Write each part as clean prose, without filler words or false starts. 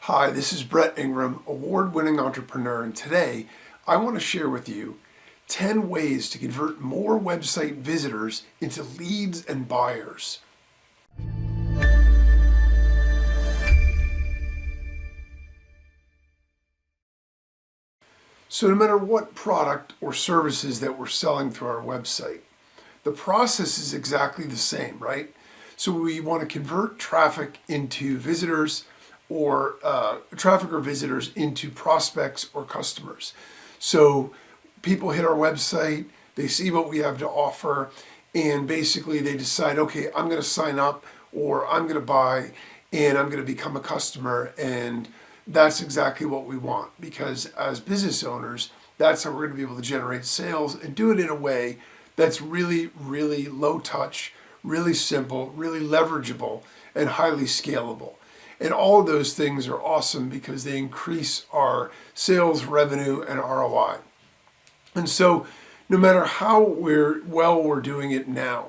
Hi, this is Brett Ingram, award-winning entrepreneur, and today I want to share with you 10 ways to convert more website visitors into leads and buyers. So no matter what product or services that we're selling through our website, the process is exactly the same, right? So we want to convert traffic into visitors or traffic or visitors into prospects or customers. So people hit our website, they see what we have to offer, and basically they decide, okay, I'm going to sign up or I'm going to buy and I'm going to become a customer. And that's exactly what we want, because as business owners, that's how we're going to be able to generate sales and do it in a way that's really, really low touch, really simple, really leverageable, and highly scalable. And all of those things are awesome because they increase our sales revenue and ROI. And so no matter how we're doing it now,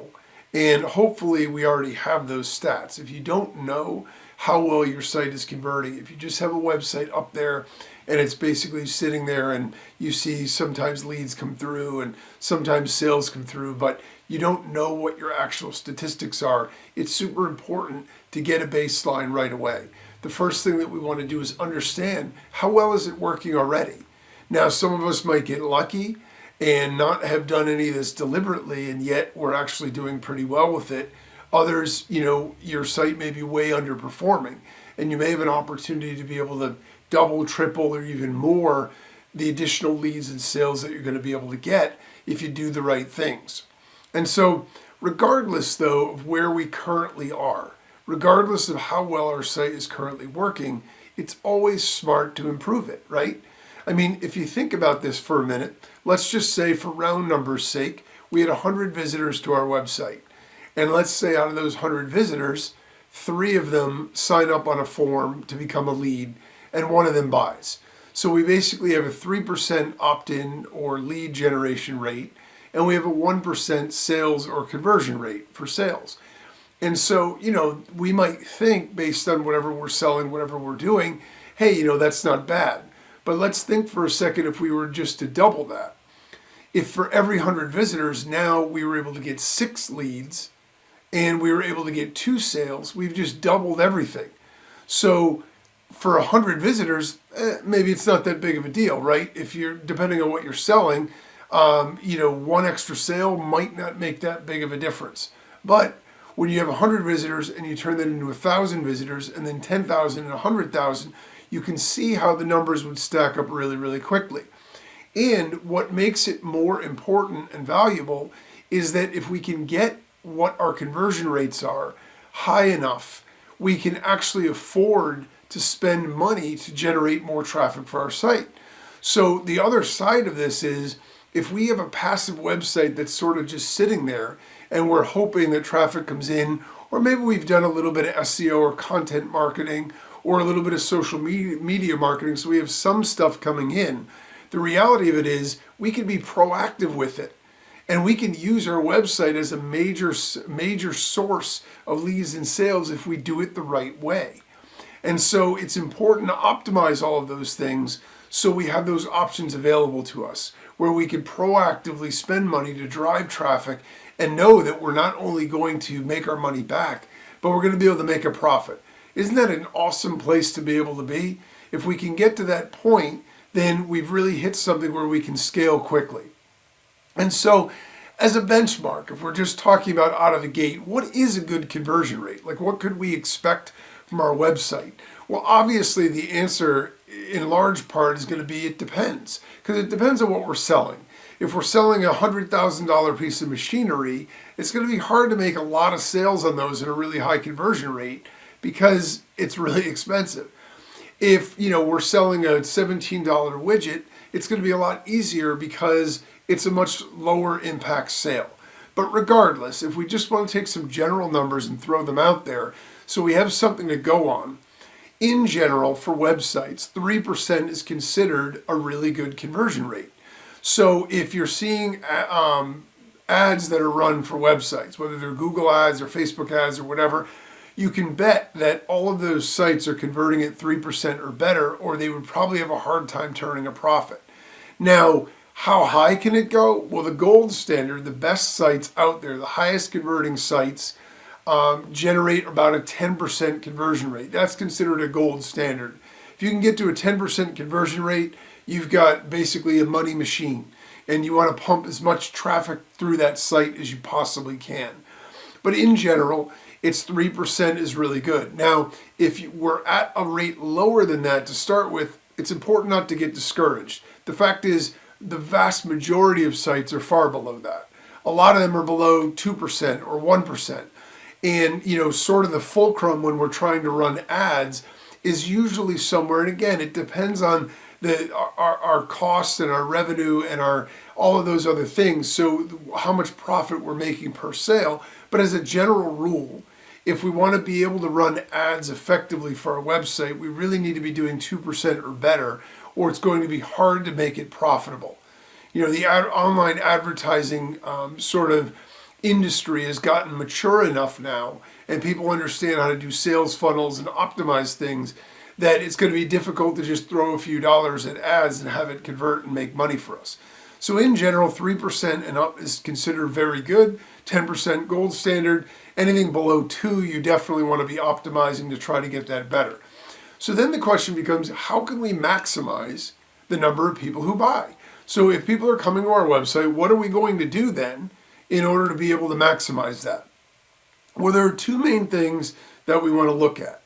and hopefully we already have those stats. If you don't know how well your site is converting, if you just have a website up there and it's basically sitting there and you see sometimes leads come through and sometimes sales come through, but you don't know what your actual statistics are, it's super important to get a baseline right away. The first thing that we want to do is understand how well is it working already. Now, some of us might get lucky and not have done any of this deliberately, and yet we're actually doing pretty well with it. Others, your site may be way underperforming, and you may have an opportunity to be able to double, triple, or even more the additional leads and sales that you're going to be able to get if you do the right things. And so, regardless though of where we currently are, regardless of how well our site is currently working, it's always smart to improve it, right? I mean, if you think about this for a minute, let's just say for round numbers sake, we had 100 visitors to our website. And let's say out of those 100 visitors, 3 of them sign up on a form to become a lead and 1 of them buys. So we basically have a 3% opt-in or lead generation rate, and we have a 1% sales or conversion rate for sales. And so, we might think based on whatever we're selling, whatever we're doing, hey, that's not bad. But let's think for a second if we were just to double that. If for every 100 visitors now we were able to get 6 leads and we were able to get 2 sales, we've just doubled everything. So for 100 visitors, maybe it's not that big of a deal, right? If you're, depending on what you're selling, 1 extra sale might not make that big of a difference. But when you have 100 visitors and you turn that into 1,000 visitors and then 10,000 and 100,000, you can see how the numbers would stack up really, really quickly. And what makes it more important and valuable is that if we can get what our conversion rates are high enough, we can actually afford to spend money to generate more traffic for our site. So the other side of this is, if we have a passive website that's sort of just sitting there and we're hoping that traffic comes in, or maybe we've done a little bit of SEO or content marketing or a little bit of social media marketing, so we have some stuff coming in. The reality of it is we can be proactive with it, and we can use our website as a major source of leads and sales if we do it the right way. And so it's important to optimize all of those things so we have those options available to us where we can proactively spend money to drive traffic and know that we're not only going to make our money back, but we're going to be able to make a profit. Isn't that an awesome place to be able to be? If we can get to that point, then we've really hit something where we can scale quickly. And so as a benchmark, if we're just talking about out of the gate, what is a good conversion rate? Like, what could we expect from our website? Well, obviously the answer in large part is going to be it depends, because it depends on what we're selling. If we're selling a $100,000 piece of machinery, it's going to be hard to make a lot of sales on those at a really high conversion rate because it's really expensive. If we're selling a $17 widget, it's going to be a lot easier because it's a much lower impact sale. But regardless, if we just want to take some general numbers and throw them out there so we have something to go on, in general for websites, 3% is considered a really good conversion rate. So if you're seeing ads that are run for websites, whether they're Google ads or Facebook ads or whatever, you can bet that all of those sites are converting at 3% or better, or they would probably have a hard time turning a profit. Now, how high can it go? Well, the gold standard, the best sites out there, the highest converting sites, generate about a 10% conversion rate. That's considered a gold standard. If you can get to a 10% conversion rate, you've got basically a money machine, and you want to pump as much traffic through that site as you possibly can. But in general, it's 3% is really good. Now, if you were at a rate lower than that to start with, it's important not to get discouraged. The fact is, the vast majority of sites are far below that. A lot of them are below 2% or 1%. And, sort of the fulcrum when we're trying to run ads is usually somewhere, and again, it depends on our costs and our revenue and all of those other things, so how much profit we're making per sale. But as a general rule, if we want to be able to run ads effectively for our website, we really need to be doing 2% or better, or it's going to be hard to make it profitable. The online advertising sort of industry has gotten mature enough now, and people understand how to do sales funnels and optimize things, that it's going to be difficult to just throw a few dollars at ads and have it convert and make money for us. So in general, 3% and up is considered very good, 10% gold standard. Anything below 2, you definitely want to be optimizing to try to get that better. So then the question becomes, how can we maximize the number of people who buy? So if people are coming to our website, what are we going to do then in order to be able to maximize that? Well, there are two main things that we want to look at.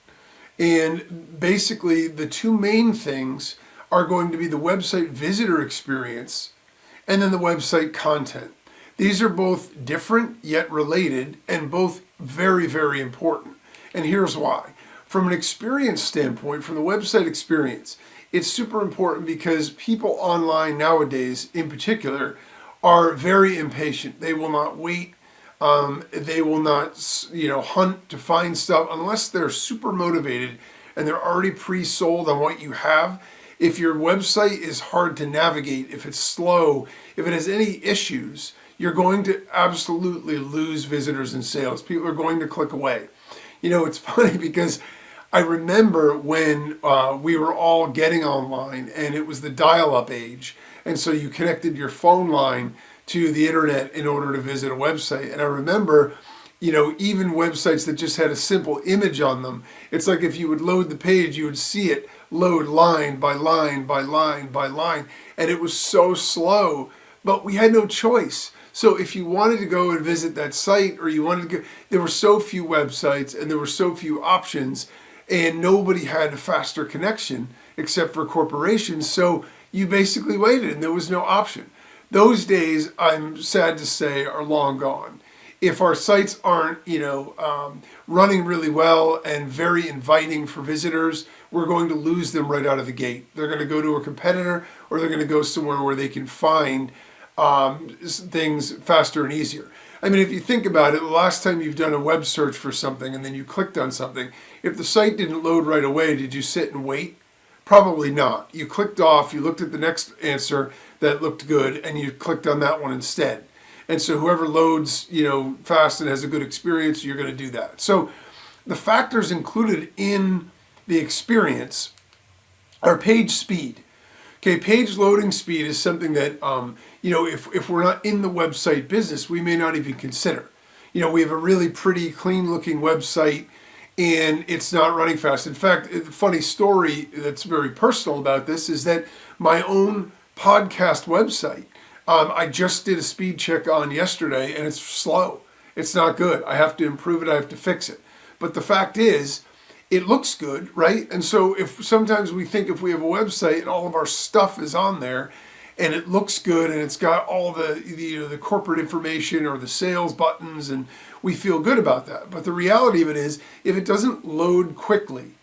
And basically, the two main things are going to be the website visitor experience and then the website content. These are both different yet related, and both very, very important. And here's why. From an experience standpoint, from the website experience, it's super important because people online nowadays, in particular, are very impatient. They will not wait. They will not, hunt to find stuff unless they're super motivated and they're already pre-sold on what you have. If your website is hard to navigate, if it's slow, if it has any issues, you're going to absolutely lose visitors and sales. People are going to click away. It's funny because I remember when we were all getting online and it was the dial-up age. And so you connected your phone line to the internet in order to visit a website. And I remember, even websites that just had a simple image on them, it's like if you would load the page, you would see it load line by line by line by line. And it was so slow, but we had no choice. So if you wanted to go and visit that site, or you wanted to go, there were so few websites and there were so few options, and nobody had a faster connection except for corporations. So you basically waited and there was no option. Those days, I'm sad to say, are long gone. If our sites aren't, running really well and very inviting for visitors, we're going to lose them right out of the gate. They're going to go to a competitor, or they're going to go somewhere where they can find things faster and easier. I mean, if you think about it, the last time you've done a web search for something and then you clicked on something, if the site didn't load right away, did you sit and wait? Probably not. You clicked off, you looked at the next answer that looked good, and you clicked on that one instead. And so whoever loads, fast and has a good experience, you're going to do that. So the factors included in the experience are page speed. Okay, page loading speed is something that, if we're not in the website business, we may not even consider. We have a really pretty, clean looking website and it's not running fast. In fact, a funny story that's very personal about this is that my own podcast website, I just did a speed check on yesterday and it's slow. It's not good. I have to improve it. I have to fix it. But the fact is, it looks good, right? And so if sometimes we think if we have a website and all of our stuff is on there and it looks good and it's got all the corporate information or the sales buttons, and we feel good about that. But the reality of it is, if it doesn't load quickly,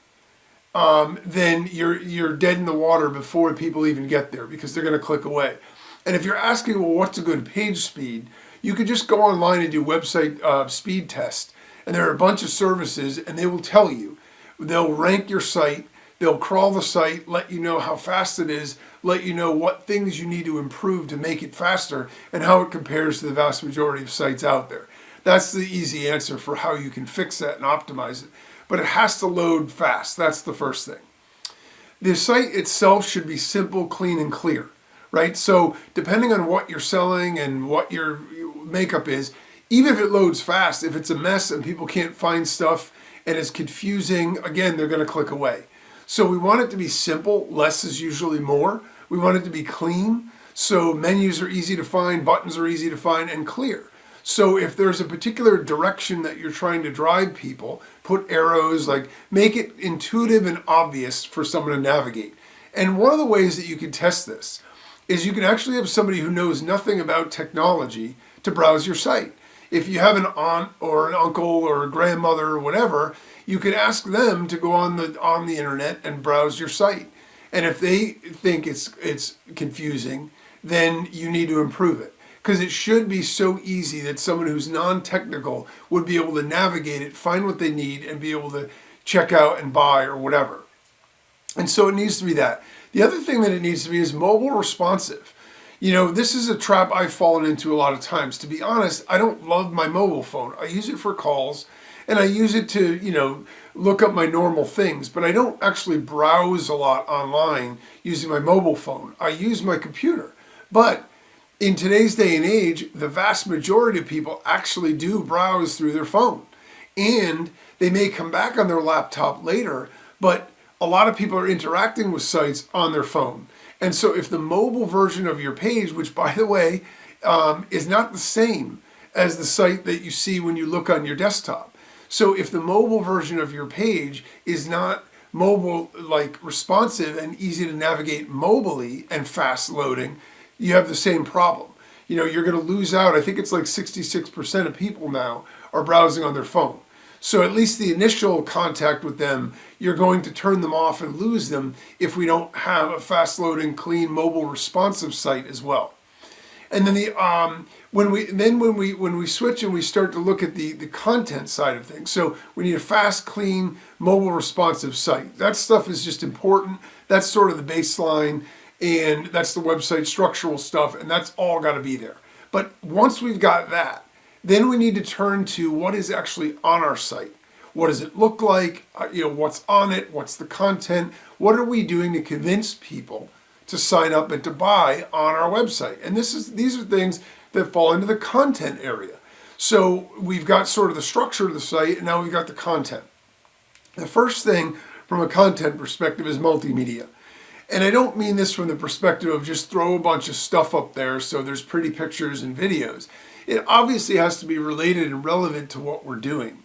then you're dead in the water before people even get there, because they're going to click away. And if you're asking, well, what's a good page speed? You could just go online and do website speed test. And there are a bunch of services, and they will tell you. They'll rank your site, they'll crawl the site, let you know how fast it is, let you know what things you need to improve to make it faster, and how it compares to the vast majority of sites out there. That's the easy answer for how you can fix that and optimize it. But it has to load fast. That's the first thing. The site itself should be simple, clean, and clear, right? So depending on what you're selling and what your makeup is, even if it loads fast, if it's a mess and people can't find stuff and it's confusing, again, they're going to click away. So we want it to be simple. Less is usually more. We want it to be clean. So menus are easy to find, buttons are easy to find, and clear. So if there's a particular direction that you're trying to drive people, put arrows, like make it intuitive and obvious for someone to navigate. And one of the ways that you can test this is you can actually have somebody who knows nothing about technology to browse your site. If you have an aunt or an uncle or a grandmother or whatever, you can ask them to go on the internet and browse your site. And if they think it's confusing, then you need to improve it. Because it should be so easy that someone who's non-technical would be able to navigate it, find what they need, and be able to check out and buy or whatever. And so it needs to be that. The other thing that it needs to be is mobile responsive. You know, this is a trap I've fallen into a lot of times. To be honest, I don't love my mobile phone. I use it for calls, and I use it to, look up my normal things, but I don't actually browse a lot online using my mobile phone. I use my computer. But in today's day and age, the vast majority of people actually do browse through their phone. And they may come back on their laptop later, but a lot of people are interacting with sites on their phone. And so if the mobile version of your page, which by the way, is not the same as the site that you see when you look on your desktop. So if the mobile version of your page is not mobile like responsive and easy to navigate mobily and fast loading, you have the same problem. You're going to lose out. I think it's like 66% of people now are browsing on their phone. So at least the initial contact with them, you're going to turn them off and lose them if we don't have a fast loading, clean, mobile responsive site as well. And then when we switch and we start to look at the content side of things, so we need a fast, clean, mobile responsive site. That stuff is just important. That's sort of the baseline. And that's the website structural stuff, and that's all got to be there. But once we've got that, then we need to turn to what is actually on our site. What does it look like? What's on it? What's the content? What are we doing to convince people to sign up and to buy on our website? And these are things that fall into the content area. So we've got sort of the structure of the site, and now we've got the content. The first thing from a content perspective is multimedia. And I don't mean this from the perspective of just throw a bunch of stuff up there so there's pretty pictures and videos. It obviously has to be related and relevant to what we're doing.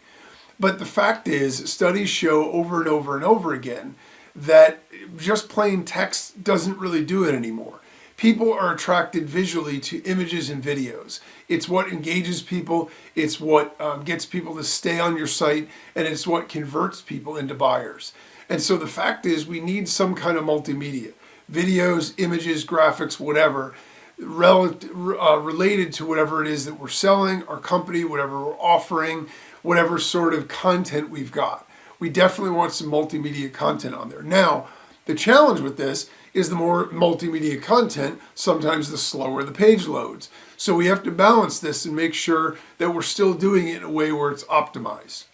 But the fact is, studies show over and over and over again that just plain text doesn't really do it anymore. People are attracted visually to images and videos. It's what engages people, it's what gets people to stay on your site, and it's what converts people into buyers. And so the fact is we need some kind of multimedia, videos, images, graphics, whatever, related to whatever it is that we're selling, our company, whatever we're offering, whatever sort of content we've got. We definitely want some multimedia content on there. Now, the challenge with this is the more multimedia content, sometimes the slower the page loads. So we have to balance this and make sure that we're still doing it in a way where it's optimized.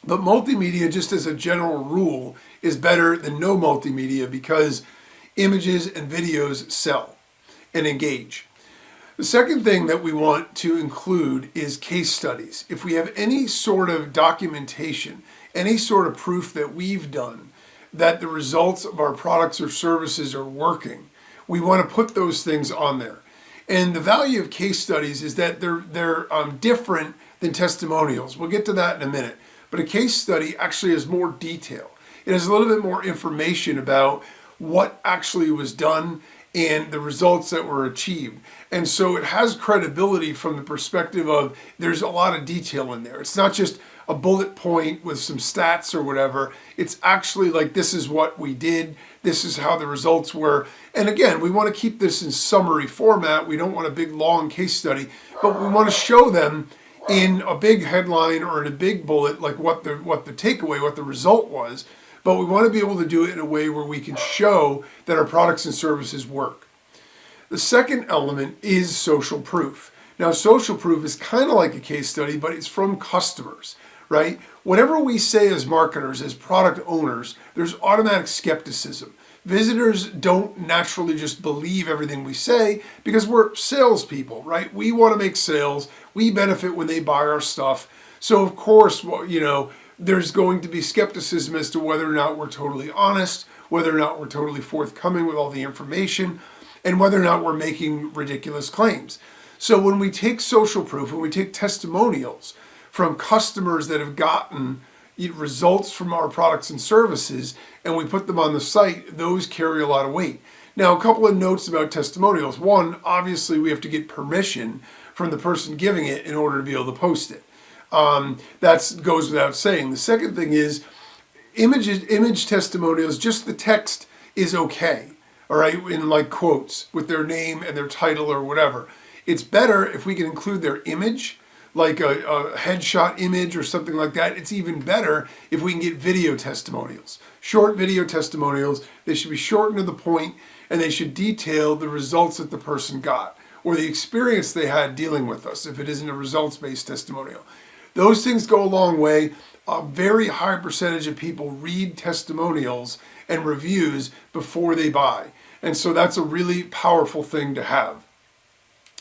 But multimedia, just as a general rule, is better than no multimedia because images and videos sell and engage. The second thing that we want to include is case studies. If we have any sort of documentation, any sort of proof that we've done that the results of our products or services are working, we want to put those things on there. And the value of case studies is that they're different than testimonials. We'll get to that in a minute. But a case study actually has more detail. It has a little bit more information about what actually was done and the results that were achieved. And so it has credibility from the perspective of there's a lot of detail in there. It's not just a bullet point with some stats or whatever. It's actually like, this is what we did. This is how the results were. And again, we want to keep this in summary format. We don't want a big long case study, but we want to show them in a big headline or in a big bullet, like what the takeaway, what the result was. But we want to be able to do it in a way where we can show that our products and services work. The second element is social proof, Now, social proof is kind of like a case study, but it's from customers, right? Whenever we say as marketers, as product owners, there's automatic skepticism. Visitors don't naturally just believe everything we say because we're salespeople, right? We want to make sales. We benefit when they buy our stuff. So of course, there's going to be skepticism as to whether or not we're totally honest, whether or not we're totally forthcoming with all the information, and whether or not we're making ridiculous claims. So when we take social proof, when we take testimonials from customers that have gotten results from our products and services, and we put them on the site, those carry a lot of weight. Now, a couple of notes about testimonials. One, obviously we have to get permission from the person giving it in order to be able to post it. That goes without saying. The second thing is image testimonials, just the text is okay, all right, in like quotes with their name and their title or whatever. It's better if we can include their image, like a headshot image or something like that. It's even better if we can get video testimonials. Short video testimonials, they should be short and to the point, and they should detail the results that the person got or the experience they had dealing with us if it isn't a results-based testimonial. Those things go a long way. A very high percentage of people read testimonials and reviews before they buy. And so that's a really powerful thing to have.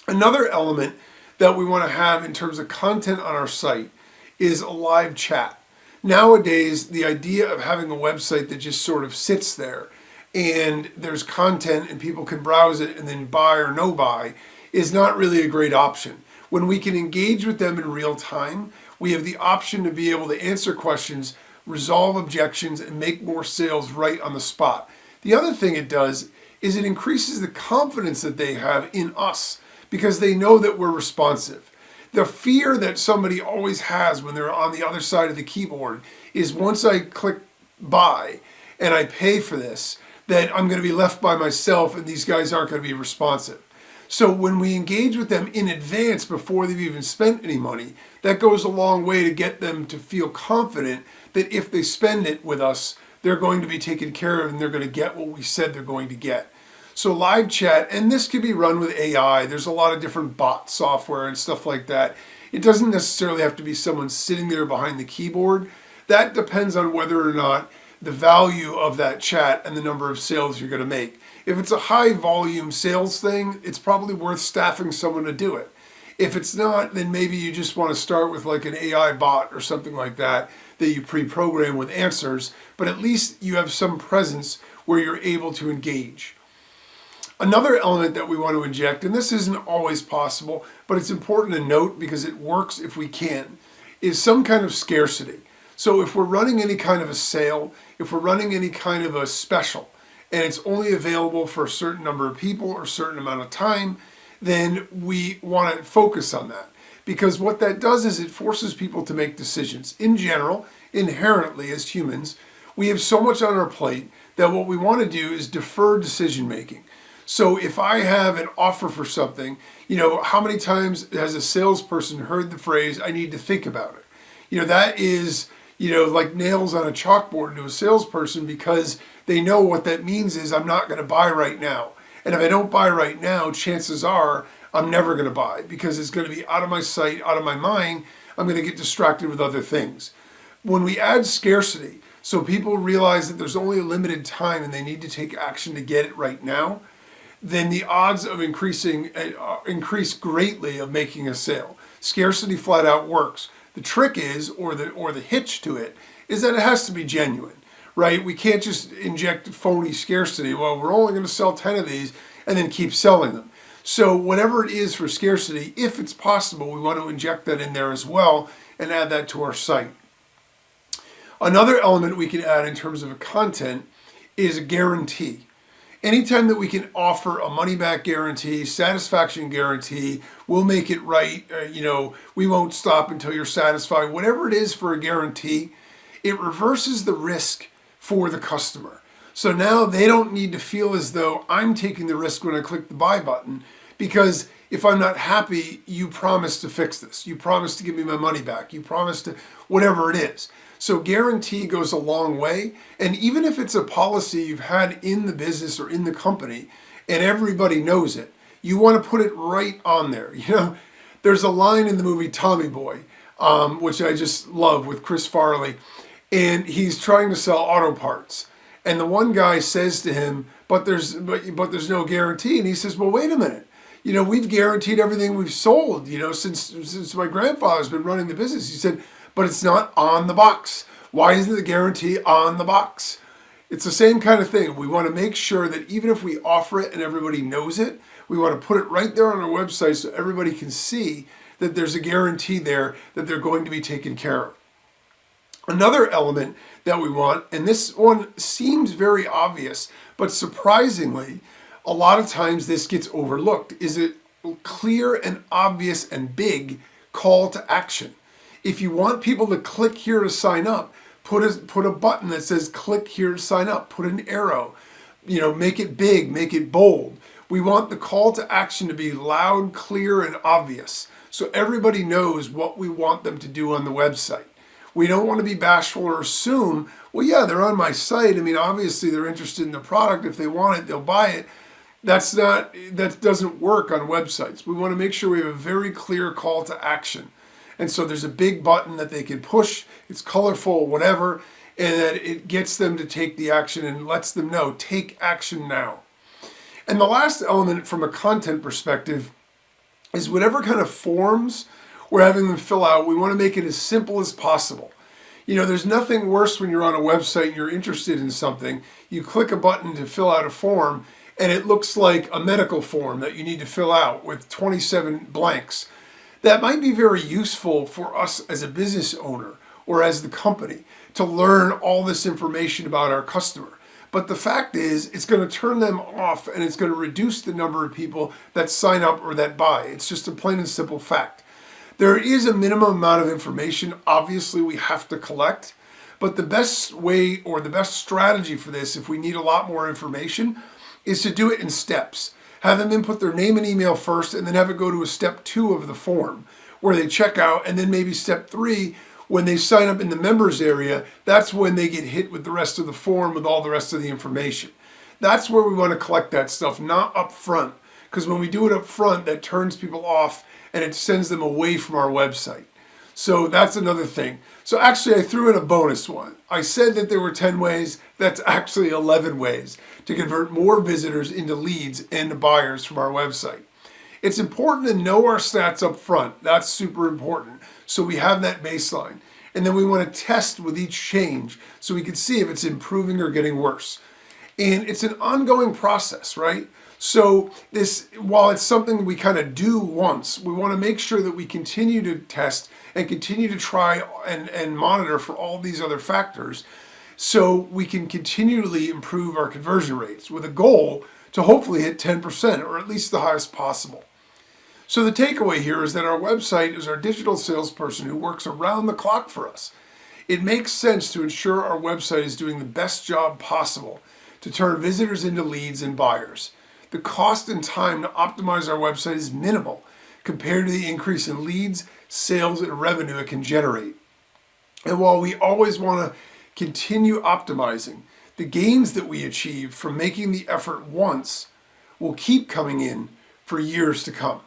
Another element that we want to have in terms of content on our site is a live chat. Nowadays, the idea of having a website that just sort of sits there and there's content and people can browse it and then buy or no buy is not really a great option. When we can engage with them in real time, we have the option to be able to answer questions, resolve objections, and make more sales right on the spot. The other thing it does is it increases the confidence that they have in us because they know that we're responsive. The fear that somebody always has when they're on the other side of the keyboard is once I click buy and I pay for this, that I'm going to be left by myself and these guys aren't going to be responsive. So when we engage with them in advance before they've even spent any money, that goes a long way to get them to feel confident that if they spend it with us, they're going to be taken care of and they're going to get what we said they're going to get. So live chat, and this can be run with AI. There's a lot of different bot software and stuff like that. It doesn't necessarily have to be someone sitting there behind the keyboard. That depends on whether or not the value of that chat and the number of sales you're going to make. If it's a high volume sales thing, it's probably worth staffing someone to do it. If it's not, then maybe you just want to start with like an AI bot or something like that you pre-program with answers, but at least you have some presence where you're able to engage. Another element that we want to inject, and this isn't always possible, but it's important to note because it works if we can, is some kind of scarcity. So if we're running any kind of a sale, if we're running any kind of a special, and it's only available for a certain number of people or a certain amount of time, then we want to focus on that. Because what that does is it forces people to make decisions. In general, inherently as humans, we have so much on our plate that what we want to do is defer decision making. So if I have an offer for something, how many times has a salesperson heard the phrase, I need to think about it? That is, like nails on a chalkboard to a salesperson because they know what that means is I'm not going to buy right now. And if I don't buy right now, chances are I'm never going to buy because it's going to be out of my sight, out of my mind. I'm going to get distracted with other things. When we add scarcity, so people realize that there's only a limited time and they need to take action to get it right now, then the odds of increase greatly of making a sale. Scarcity flat out works. The trick is, or the hitch to it, is that it has to be genuine, right? We can't just inject phony scarcity. Well, we're only going to sell 10 of these and then keep selling them. So whatever it is for scarcity, if it's possible, we want to inject that in there as well and add that to our site. Another element we can add in terms of a content is a guarantee. Anytime that we can offer a money-back guarantee, satisfaction guarantee, we'll make it right, we won't stop until you're satisfied, whatever it is for a guarantee, it reverses the risk for the customer. So now they don't need to feel as though I'm taking the risk when I click the buy button, because if I'm not happy, you promise to fix this. You promise to give me my money back. You promise to, whatever it is. So guarantee goes a long way. And even if it's a policy you've had in the business or in the company and everybody knows it, you want to put it right on there. There's a line in the movie Tommy Boy, which I just love, with Chris Farley, and he's trying to sell auto parts. And the one guy says to him, but there's no guarantee. And he says, well, wait a minute. We've guaranteed everything we've sold, since my grandfather's been running the business. He said, but it's not on the box. Why isn't the guarantee on the box? It's the same kind of thing. We want to make sure that even if we offer it and everybody knows it, we want to put it right there on our website so everybody can see that there's a guarantee there that they're going to be taken care of. Another element that we want, and this one seems very obvious, but surprisingly, a lot of times this gets overlooked, is a clear and obvious and big call to action. If you want people to click here to sign up, put a button that says click here to sign up, put an arrow, make it big, make it bold. We want the call to action to be loud, clear, and obvious, so everybody knows what we want them to do on the website. We don't want to be bashful or assume, well, yeah, they're on my site. I mean, obviously they're interested in the product. If they want it, they'll buy it. That doesn't work on websites. We want to make sure we have a very clear call to action. And so there's a big button that they can push. It's colorful, whatever, and that it gets them to take the action and lets them know, take action now. And the last element from a content perspective is whatever kind of forms we're having them fill out, we want to make it as simple as possible. There's nothing worse when you're on a website and you're interested in something. You click a button to fill out a form, and it looks like a medical form that you need to fill out with 27 blanks. That might be very useful for us as a business owner or as the company to learn all this information about our customer. But the fact is, it's going to turn them off, and it's going to reduce the number of people that sign up or that buy. It's just a plain and simple fact. There is a minimum amount of information, obviously, we have to collect, but the best way or the best strategy for this, if we need a lot more information, is to do it in steps. Have them input their name and email first, and then have it go to a step 2 of the form where they check out, and then maybe step 3, when they sign up in the members area, that's when they get hit with the rest of the form with all the rest of the information. That's where we want to collect that stuff, not up front, because when we do it up front, that turns people off and it sends them away from our website. So that's another thing. So actually, I threw in a bonus one. I said that there were 10 ways. That's actually 11 ways to convert more visitors into leads and buyers from our website. It's important to know our stats up front. That's super important. So we have that baseline. And then we want to test with each change so we can see if it's improving or getting worse. And it's an ongoing process, right? So this, while it's something we kind of do once, we want to make sure that we continue to test and continue to try and monitor for all these other factors so we can continually improve our conversion rates with a goal to hopefully hit 10% or at least the highest possible. So the takeaway here is that our website is our digital salesperson who works around the clock for us. It makes sense to ensure our website is doing the best job possible to turn visitors into leads and buyers. The cost and time to optimize our website is minimal compared to the increase in leads, sales, and revenue it can generate. And while we always want to continue optimizing, the gains that we achieve from making the effort once will keep coming in for years to come.